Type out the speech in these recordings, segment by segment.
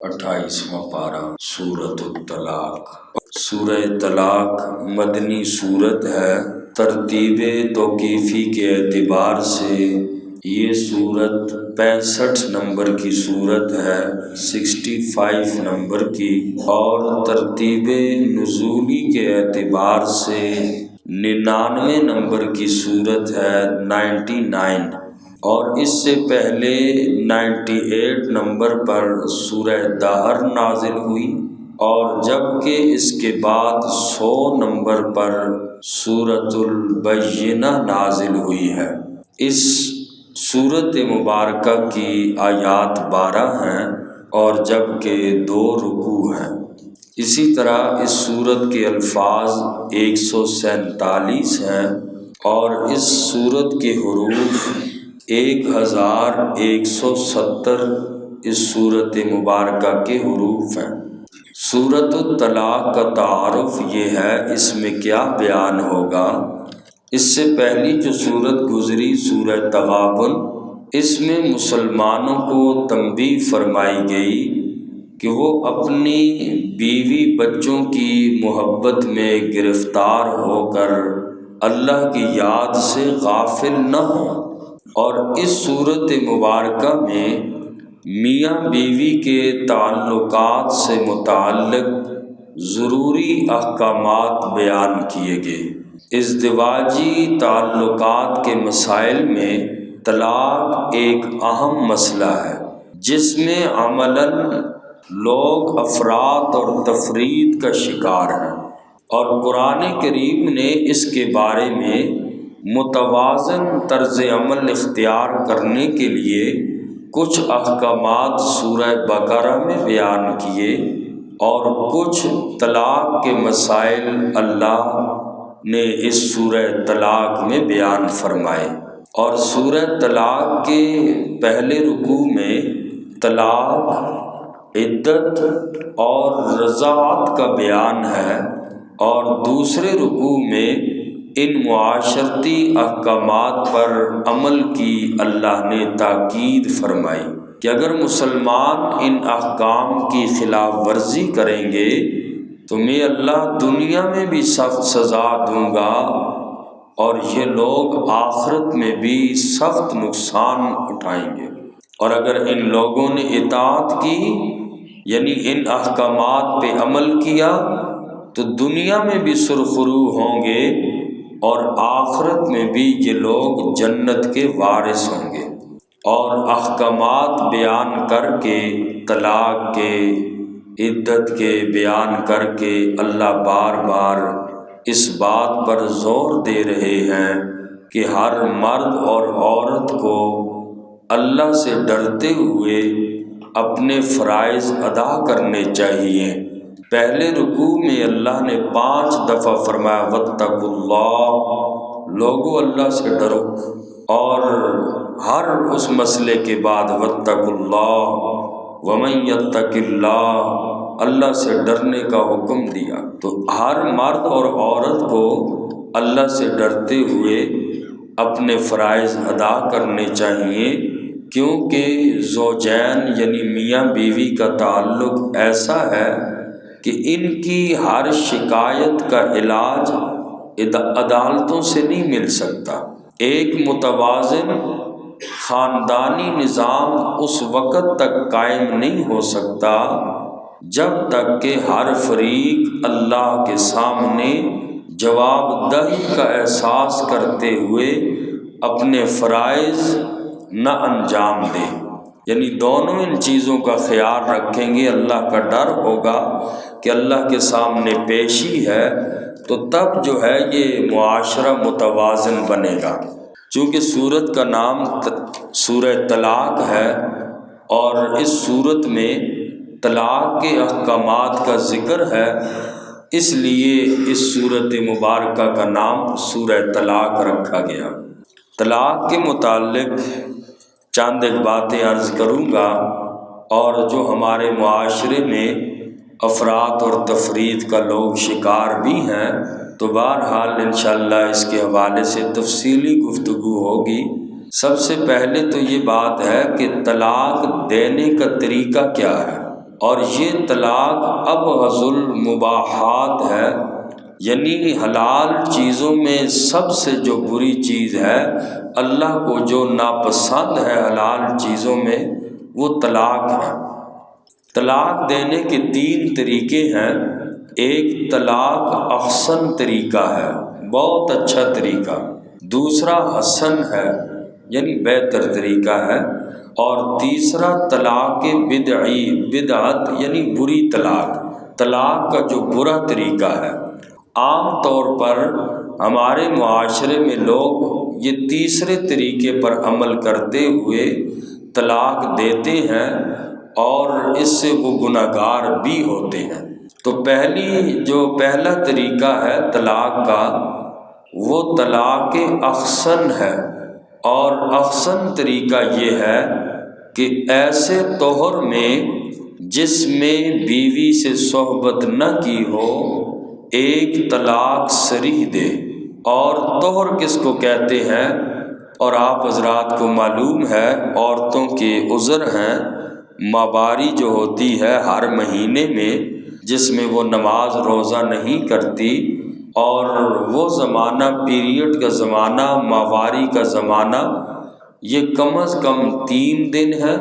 28واں پارہ سورۃ الطلاق۔ سورہ طلاق مدنی سورت ہے۔ ترتیب توقیفی کے اعتبار سے یہ سورت 65 نمبر کی سورت ہے، 65 نمبر کی، اور ترتیب نزولی کے اعتبار سے 99 نمبر کی سورت ہے، 99، اور اس سے پہلے 98 نمبر پر سورہ دہر نازل ہوئی، اور جبکہ اس کے بعد 100 نمبر پر سورۃ البینہ نازل ہوئی ہے۔ اس سورت مبارکہ کی آیات 12 ہیں اور جبکہ 2 رکوع ہیں۔ اسی طرح اس سورت کے الفاظ 147 ہیں اور اس سورت کے حروف 1170 اس سورت مبارکہ کے حروف ہیں۔ سورۃ الطلاق کا تعارف یہ ہے، اس میں کیا بیان ہوگا۔ اس سے پہلی جو سورت گزری سورہ تغابن، اس میں مسلمانوں کو تنبیہ فرمائی گئی کہ وہ اپنی بیوی بچوں کی محبت میں گرفتار ہو کر اللہ کی یاد سے غافل نہ ہوں، اور اس سورت مبارکہ میں میاں بیوی کے تعلقات سے متعلق ضروری احکامات بیان کیے گئے۔ ازدواجی تعلقات کے مسائل میں طلاق ایک اہم مسئلہ ہے، جس میں عملاً لوگ افراط اور تفریط کا شکار ہیں، اور قرآن کریم نے اس کے بارے میں متوازن طرز عمل اختیار کرنے کے لیے کچھ احکامات سورہ بقرہ میں بیان کیے، اور کچھ طلاق کے مسائل اللہ نے اس سورہ طلاق میں بیان فرمائے۔ اور سورہ طلاق کے پہلے رکوع میں طلاق، عدت اور رضاعت کا بیان ہے، اور دوسرے رکوع میں ان معاشرتی احکامات پر عمل کی اللہ نے تاکید فرمائی کہ اگر مسلمان ان احکام کی خلاف ورزی کریں گے تو میں اللہ دنیا میں بھی سخت سزا دوں گا، اور یہ لوگ آخرت میں بھی سخت نقصان اٹھائیں گے۔ اور اگر ان لوگوں نے اطاعت کی، یعنی ان احکامات پہ عمل کیا، تو دنیا میں بھی سرخرو ہوں گے اور آخرت میں بھی یہ لوگ جنت کے وارث ہوں گے۔ اور احکامات بیان کر کے، طلاق کے، عدت کے بیان کر کے، اللہ بار بار اس بات پر زور دے رہے ہیں کہ ہر مرد اور عورت کو اللہ سے ڈرتے ہوئے اپنے فرائض ادا کرنے چاہیے۔ پہلے رکوع میں اللہ نے 5 دفعہ فرمایا واتقوا اللہ، لوگو اللہ سے ڈرو، اور ہر اس مسئلے کے بعد واتقوا اللہ ومن یتق اللہ، اللہ سے ڈرنے کا حکم دیا۔ تو ہر مرد اور عورت کو اللہ سے ڈرتے ہوئے اپنے فرائض ادا کرنے چاہیے، کیونکہ زوجین یعنی میاں بیوی کا تعلق ایسا ہے کہ ان کی ہر شکایت کا علاج عدالتوں سے نہیں مل سکتا۔ ایک متوازن خاندانی نظام اس وقت تک قائم نہیں ہو سکتا جب تک کہ ہر فریق اللہ کے سامنے جواب دہی کا احساس کرتے ہوئے اپنے فرائض نہ انجام دے، یعنی دونوں ان چیزوں کا خیال رکھیں گے، اللہ کا ڈر ہوگا کہ اللہ کے سامنے پیشی ہے، تو تب جو ہے یہ معاشرہ متوازن بنے گا۔ چونکہ سورت کا نام سورہ طلاق ہے اور اس سورت میں طلاق کے احکامات کا ذکر ہے، اس لیے اس سورت مبارکہ کا نام سورہ طلاق رکھا گیا۔ طلاق کے متعلق چند ایک باتیں عرض کروں گا، اور جو ہمارے معاشرے میں افراط اور تفریط کا لوگ شکار بھی ہیں، تو بہرحال انشاءاللہ اس کے حوالے سے تفصیلی گفتگو ہوگی۔ سب سے پہلے تو یہ بات ہے کہ طلاق دینے کا طریقہ کیا ہے۔ اور یہ طلاق ابغض المباحات ہے، یعنی حلال چیزوں میں سب سے جو بری چیز ہے، اللہ کو جو ناپسند ہے حلال چیزوں میں، وہ طلاق ہے۔ طلاق دینے کے 3 طریقے ہیں۔ ایک طلاق احسن طریقہ ہے، بہت اچھا طریقہ۔ دوسرا حسن ہے، یعنی بہتر طریقہ ہے۔ اور تیسرا طلاق بدعی، بدعت یعنی بری طلاق، طلاق کا جو برا طریقہ ہے۔ عام طور پر ہمارے معاشرے میں لوگ یہ تیسرے طریقے پر عمل کرتے ہوئے طلاق دیتے ہیں اور اس سے وہ گناہگار بھی ہوتے ہیں۔ تو پہلا طریقہ ہے طلاق کا، وہ طلاق احسن ہے۔ اور احسن طریقہ یہ ہے کہ ایسے طہر میں جس میں بیوی سے صحبت نہ کی ہو، ایک طلاق صریح دے۔ اور طہر کس کو کہتے ہیں؟ اور آپ حضرات کو معلوم ہے عورتوں کے عذر ہیں، ماہواری جو ہوتی ہے ہر مہینے میں، جس میں وہ نماز روزہ نہیں کرتی، اور وہ زمانہ پیریڈ کا زمانہ، ماہواری کا زمانہ، یہ کم از کم 3 دن ہے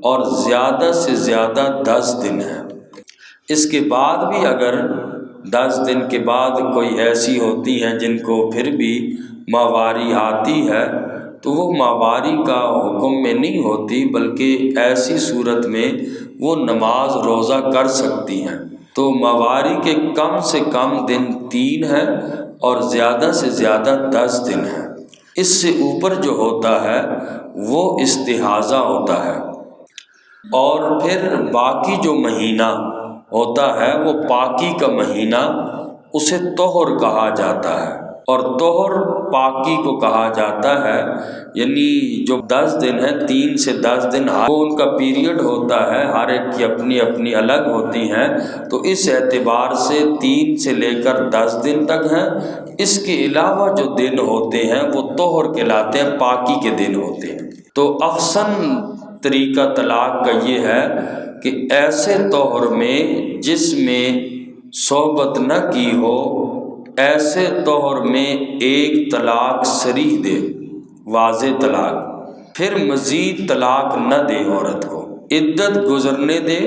اور زیادہ سے زیادہ 10 دن ہے۔ اس کے بعد بھی اگر 10 دن کے بعد کوئی ایسی ہوتی ہیں جن کو پھر بھی ماہواری آتی ہے، تو وہ ماہواری کا حکم میں نہیں ہوتی، بلکہ ایسی صورت میں وہ نماز روزہ کر سکتی ہیں۔ تو ماہواری کے کم سے کم دن 3 ہیں اور زیادہ سے زیادہ 10 دن ہیں۔ اس سے اوپر جو ہوتا ہے وہ استحاضہ ہوتا ہے۔ اور پھر باقی جو مہینہ ہوتا ہے وہ پاکی کا مہینہ، اسے طہر کہا جاتا ہے۔ اور طہر پاکی کو کہا جاتا ہے، یعنی جو 10 دن ہے، 3 سے 10 دن وہ ان کا پیریڈ ہوتا ہے، ہر ایک کی اپنی اپنی الگ ہوتی ہیں، تو اس اعتبار سے 3 سے لے کر 10 دن تک ہیں۔ اس کے علاوہ جو دن ہوتے ہیں وہ طہر کہلاتے ہیں، پاکی کے دن ہوتے ہیں۔ تو احسن طریقہ طلاق کا یہ ہے کہ ایسے طہر میں جس میں صحبت نہ کی ہو، ایسے طہر میں ایک طلاق صریح دے، واضح طلاق، پھر مزید طلاق نہ دے عورت کو، عدت گزرنے دے۔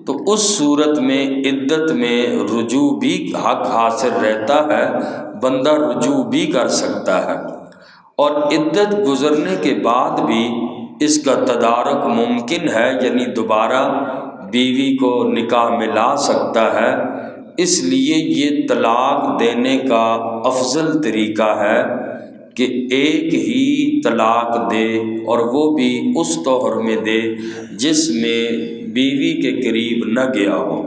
تو اس صورت میں عدت میں رجوع بھی حق حاصل رہتا ہے، بندہ رجوع بھی کر سکتا ہے۔ اور عدت گزرنے کے بعد بھی اس کا تدارک ممکن ہے، یعنی دوبارہ بیوی کو نکاح میں لا سکتا ہے۔ اس لیے یہ طلاق دینے کا افضل طریقہ ہے کہ ایک ہی طلاق دے، اور وہ بھی اس طہر میں دے جس میں بیوی کے قریب نہ گیا ہو۔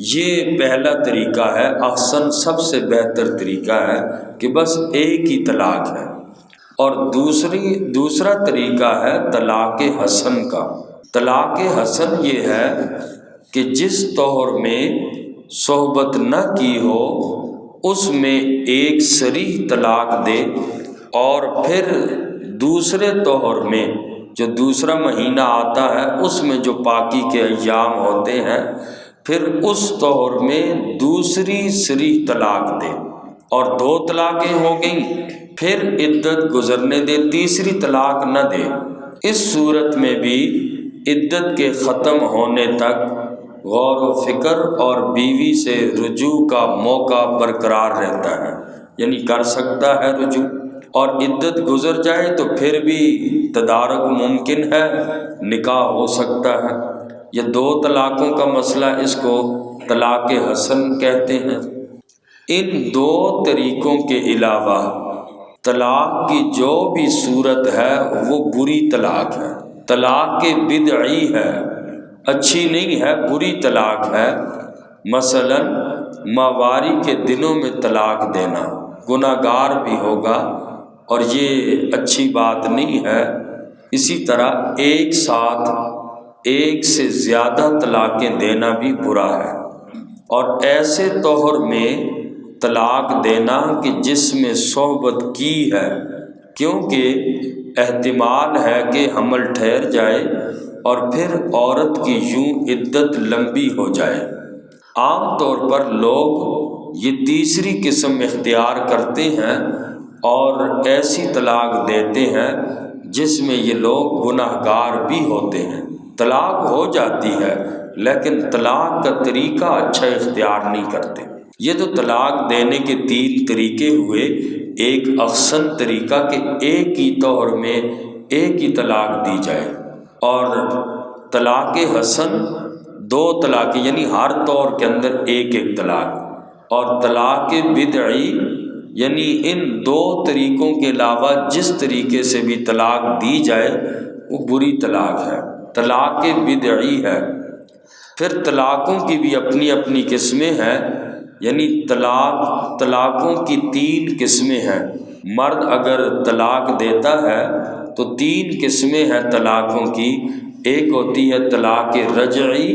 یہ پہلا طریقہ ہے، احسن سب سے بہتر طریقہ ہے کہ بس ایک ہی طلاق ہے۔ اور دوسرا طریقہ ہے طلاق حسن کا۔ طلاق حسن یہ ہے کہ جس طہر میں صحبت نہ کی ہو اس میں ایک صریح طلاق دے، اور پھر دوسرے طہر میں جو دوسرا مہینہ آتا ہے اس میں جو پاکی کے ایام ہوتے ہیں، پھر اس طہر میں دوسری صریح طلاق دے، اور 2 طلاقیں ہو گئیں، پھر عدت گزرنے دے، تیسری طلاق نہ دے۔ اس صورت میں بھی عدت کے ختم ہونے تک غور و فکر اور بیوی سے رجوع کا موقع برقرار رہتا ہے، یعنی کر سکتا ہے رجوع۔ اور عدت گزر جائے تو پھر بھی تدارک ممکن ہے، نکاح ہو سکتا ہے۔ یہ 2 طلاقوں کا مسئلہ، اس کو طلاق حسن کہتے ہیں۔ ان 2 طریقوں کے علاوہ طلاق کی جو بھی صورت ہے وہ بری طلاق ہے، طلاق بدعی ہے، اچھی نہیں ہے، بری طلاق ہے۔ مثلا ماہواری کے دنوں میں طلاق دینا، گناہگار بھی ہوگا اور یہ اچھی بات نہیں ہے۔ اسی طرح ایک ساتھ ایک سے زیادہ طلاقیں دینا بھی برا ہے۔ اور ایسے طہر میں طلاق دینا کہ جس میں صحبت کی ہے، کیونکہ احتمال ہے کہ حمل ٹھہر جائے اور پھر عورت کی یوں عدت لمبی ہو جائے۔ عام طور پر لوگ یہ تیسری قسم اختیار کرتے ہیں اور ایسی طلاق دیتے ہیں جس میں یہ لوگ گناہ گار بھی ہوتے ہیں۔ طلاق ہو جاتی ہے لیکن طلاق کا طریقہ اچھا اختیار نہیں کرتے۔ یہ تو طلاق دینے کے 3 طریقے ہوئے۔ ایک احسن طریقہ کہ ایک ہی طور میں ایک ہی طلاق دی جائے، اور طلاق حسن 2 طلاقیں یعنی ہر طور کے اندر ایک ایک طلاق، اور طلاق بدعی یعنی ان 2 طریقوں کے علاوہ جس طریقے سے بھی طلاق دی جائے وہ بری طلاق ہے، طلاق بدعی ہے۔ پھر طلاقوں کی بھی اپنی اپنی قسمیں ہیں، یعنی طلاقوں کی 3 قسمیں ہیں۔ مرد اگر طلاق دیتا ہے تو 3 قسمیں ہیں طلاقوں کی۔ ایک ہوتی ہے طلاق رجعی،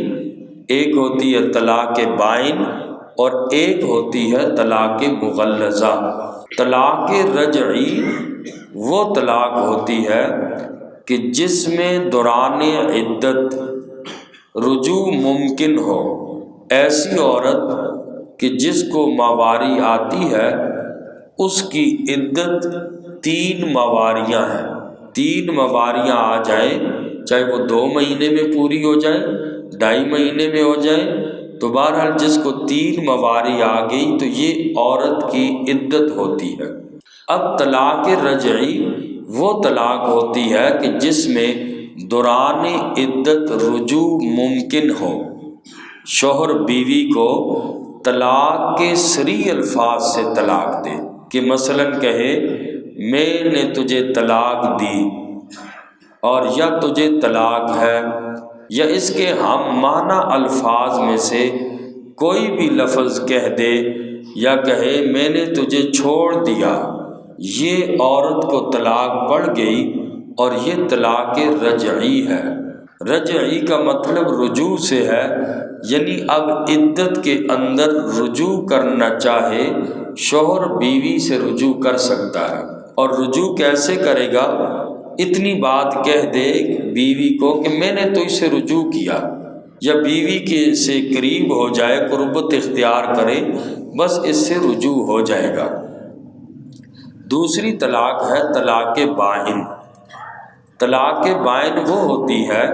ایک ہوتی ہے طلاق بائن، اور ایک ہوتی ہے طلاق مغلظہ۔ طلاق رجعی وہ طلاق ہوتی ہے کہ جس میں دوران عدت رجوع ممکن ہو۔ ایسی عورت کہ جس کو ماواری آتی ہے اس کی عدت 3 ماواریاں ہیں۔ 3 ماواریاں آ جائیں، چاہے وہ 2 مہینے میں پوری ہو جائے، 2.5 مہینے میں ہو جائے، تو بہرحال جس کو 3 مواری آ گئی تو یہ عورت کی عدت ہوتی ہے۔ اب طلاق رجعی وہ طلاق ہوتی ہے کہ جس میں دوران عدت رجوع ممکن ہو۔ شوہر بیوی کو طلاق کے صریح الفاظ سے طلاق دے کہ مثلاً کہے میں نے تجھے طلاق دی، اور یا تجھے طلاق ہے، یا اس کے ہم معنی الفاظ میں سے کوئی بھی لفظ کہہ دے، یا کہے میں نے تجھے چھوڑ دیا، یہ عورت کو طلاق پڑ گئی اور یہ طلاق رجعی ہے۔ رجعی کا مطلب رجوع سے ہے، یعنی اب عدت کے اندر رجوع کرنا چاہے شوہر بیوی سے رجوع کر سکتا ہے۔ اور رجوع کیسے کرے گا؟ اتنی بات کہہ دے بیوی کو کہ میں نے تو اسے رجوع کیا، یا بیوی کے سے قریب ہو جائے، قربت اختیار کرے، بس اس سے رجوع ہو جائے گا۔ دوسری طلاق ہے طلاق بائن۔ طلاق بائن وہ ہوتی ہے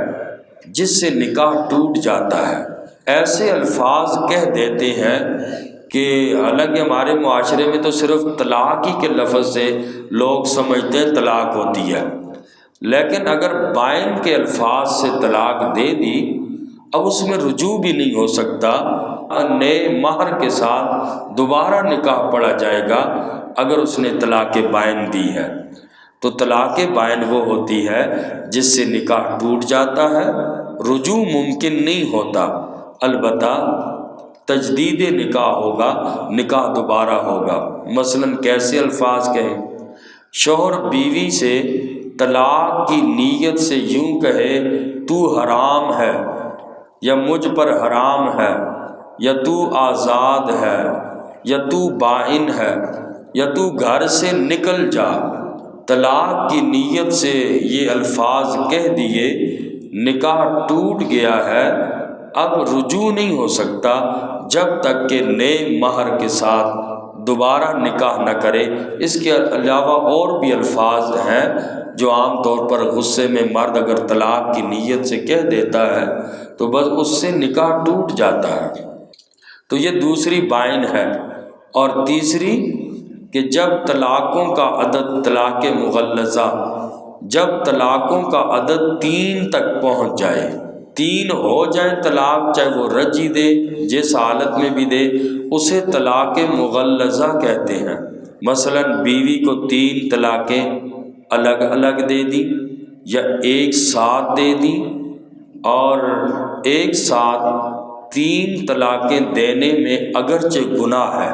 جس سے نکاح ٹوٹ جاتا ہے۔ ایسے الفاظ کہہ دیتے ہیں کہ حالانکہ ہمارے معاشرے میں تو صرف طلاق ہی کے لفظ سے لوگ سمجھتے ہیں طلاق ہوتی ہے، لیکن اگر بائن کے الفاظ سے طلاق دے دی اب اس میں رجوع بھی نہیں ہو سکتا، نئے مہر کے ساتھ دوبارہ نکاح پڑھا جائے گا اگر اس نے طلاق بائن دی ہے۔ تو طلاق بائن وہ ہوتی ہے جس سے نکاح ٹوٹ جاتا ہے، رجوع ممکن نہیں ہوتا، البتہ تجدید نکاح ہوگا، نکاح دوبارہ ہوگا۔ مثلاً کیسے الفاظ کہیں؟ شوہر بیوی سے طلاق کی نیت سے یوں کہے تو حرام ہے، یا مجھ پر حرام ہے، یا تو آزاد ہے، یا تو بائن ہے، یا تو گھر سے نکل جا۔ طلاق کی نیت سے یہ الفاظ کہہ دیے، نکاح ٹوٹ گیا ہے، اب رجوع نہیں ہو سکتا جب تک کہ نئے مہر کے ساتھ دوبارہ نکاح نہ کرے۔ اس کے علاوہ اور بھی الفاظ ہیں جو عام طور پر غصے میں مرد اگر طلاق کی نیت سے کہہ دیتا ہے تو بس اس سے نکاح ٹوٹ جاتا ہے۔ تو یہ دوسری بائن ہے۔ اور تیسری کہ جب طلاقوں کا عدد طلاق مغلظہ، جب طلاقوں کا عدد 3 تک پہنچ جائے، 3 ہو جائیں طلاق، چاہے وہ رجعی دے جس حالت میں بھی دے، اسے طلاق مغلظہ کہتے ہیں۔ مثلاً بیوی کو 3 طلاقیں الگ الگ دے دی، یا ایک ساتھ دے دی، اور ایک ساتھ 3 طلاقیں دینے میں اگرچہ گناہ ہے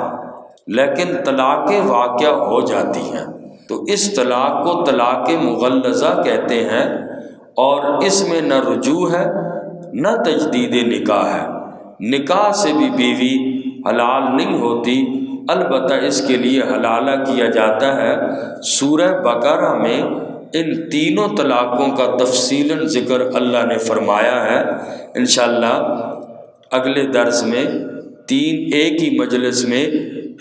لیکن طلاقیں واقع ہو جاتی ہیں، تو اس طلاق کو طلاق مغلظہ کہتے ہیں، اور اس میں نہ رجوع ہے نہ تجدید نکاح ہے۔ نکاح سے بھی بیوی حلال نہیں ہوتی، البتہ اس کے لیے حلالہ کیا جاتا ہے۔ سورہ بقرہ میں ان تینوں طلاقوں کا تفصیلاً ذکر اللہ نے فرمایا ہے۔ انشاءاللہ اگلے درس میں ایک ہی مجلس میں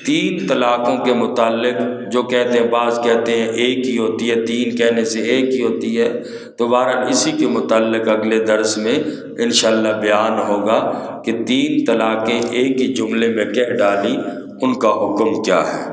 3 طلاقوں کے متعلق، جو کہتے ہیں بعض کہتے ہیں ایک ہی ہوتی ہے، 3 کہنے سے ایک ہی ہوتی ہے، تو بہرحال اسی کے متعلق اگلے درس میں انشاءاللہ بیان ہوگا کہ 3 طلاقیں ایک ہی جملے میں کہہ ڈالی، ان کا حکم کیا ہے۔